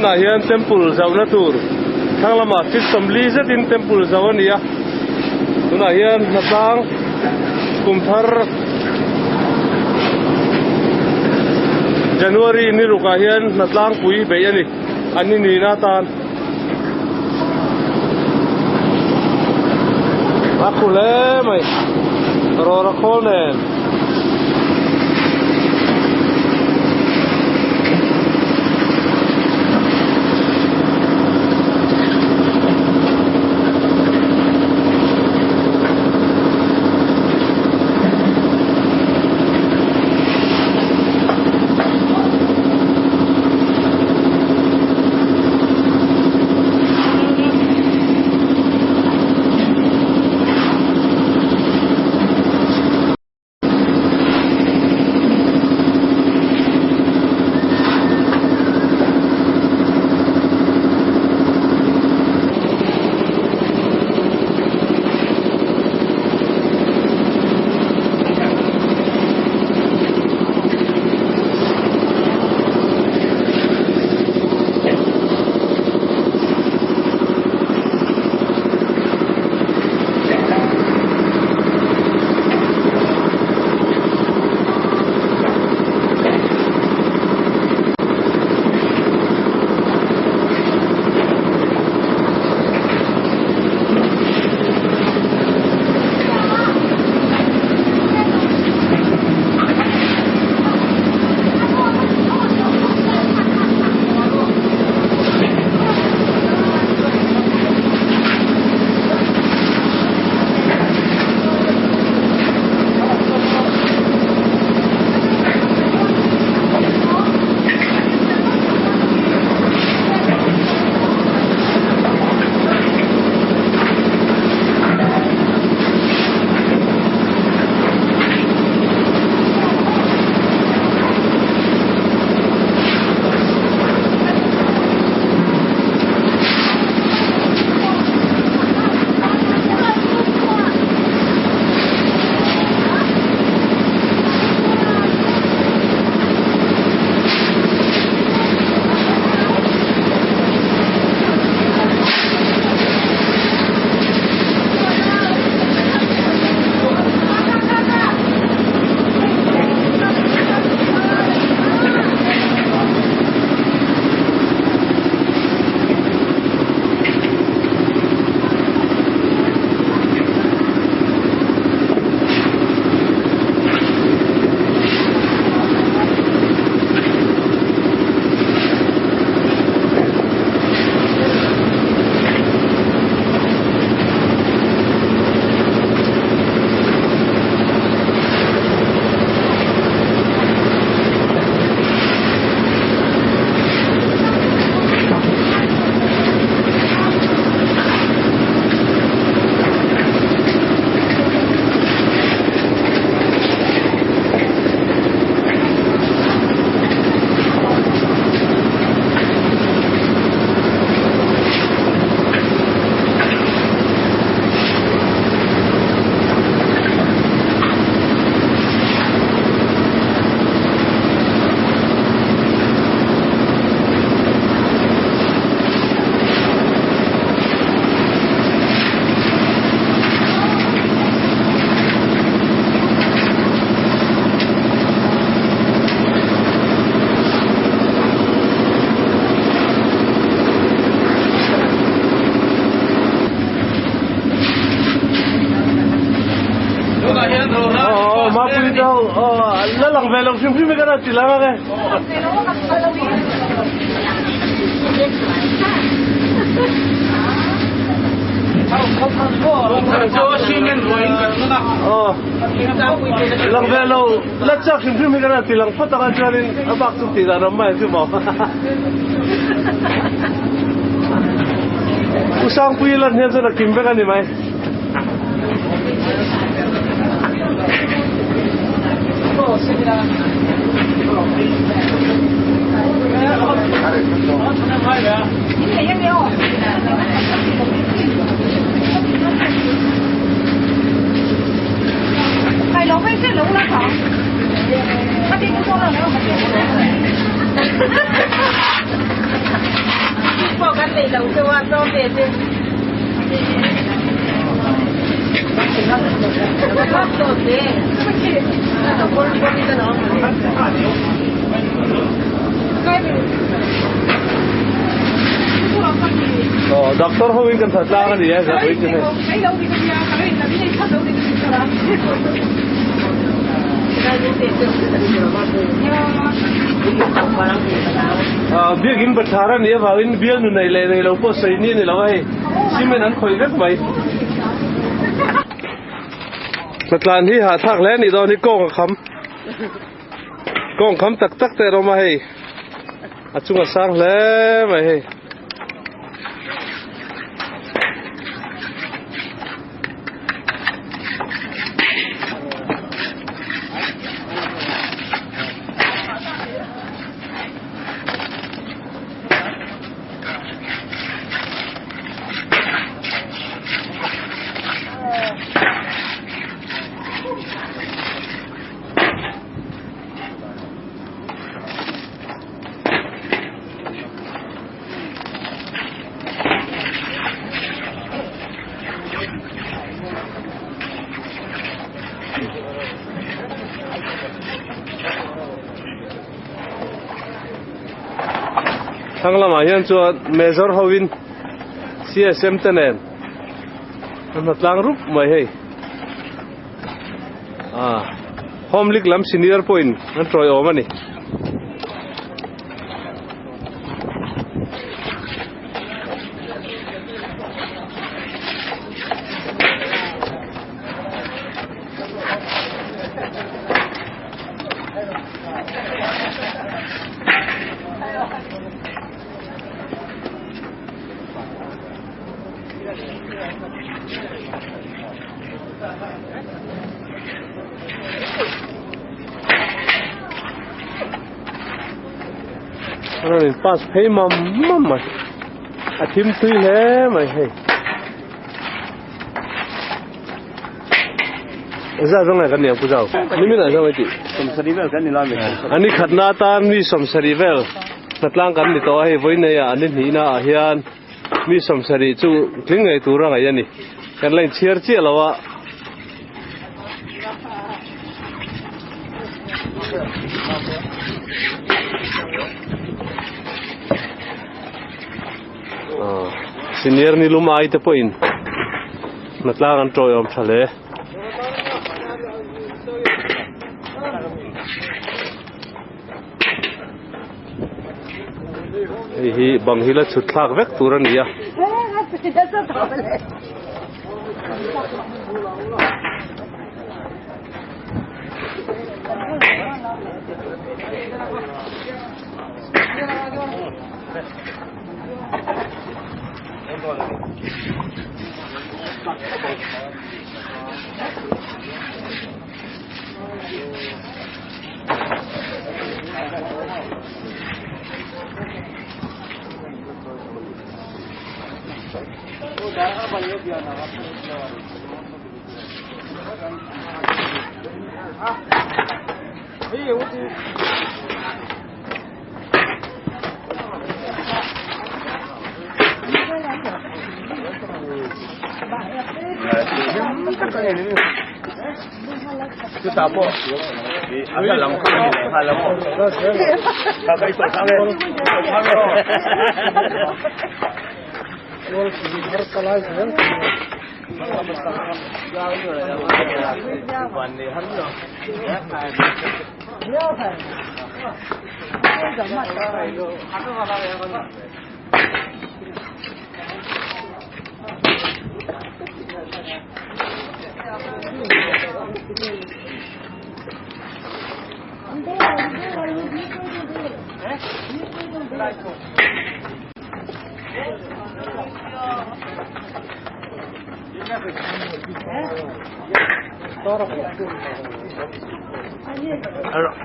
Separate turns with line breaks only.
tuna hian temple zauna tur thang lama system li zetin temple zawania tuna hian natang kumthar January ni ruka hian natlang pui be ani ani ni na tan akule mai rora khonen
lang velong siyempre ka na sila ka eh. Lang velong latsak siyempre ka na silang patakan siya rin abak sukti na naman si mo. Usang puyilan niya sa nakimbe ka ni May.
Phải lỗ phải lỗ là khó. Bắt đi cái con là nó mà lâu cho ăn đâu về đi
doctor Howin kan thật ra cái gì vậy? Vậy chứ này. Biết in bật thara này vào in biết nu này này lâu po xây ni này lâu hay, xin mình ăn khơi rất vậy. Thật là hi hạ thác lẽ này đó ni con khăm tắc tắc thế đó mà hay, chúng ta sang lẽ vậy hay. Thằng làm hiện cho Major Howin CSM tenen nó lang rúp mày hay Home League làm senior point nó trôi ôm anh Rồi pass pay mày team tui lẽ mày hay ra trong này cái niệm phụ giàu ní mình ở trong này chị
Somsarivel kan nila me.
anh khát na tan mi somsarivel nát lang kan nito hay với này anh đi na hiền mi somsari chu kling ngày tu ra ngày này cái lên chia chia là wa senior ni lumai te point nát lang an troi om thale hi bang hi la chut thak vek turan ya
Chú tao po. Anh là lòng không này hay là po. Tao phải sửa sang lên.
Alors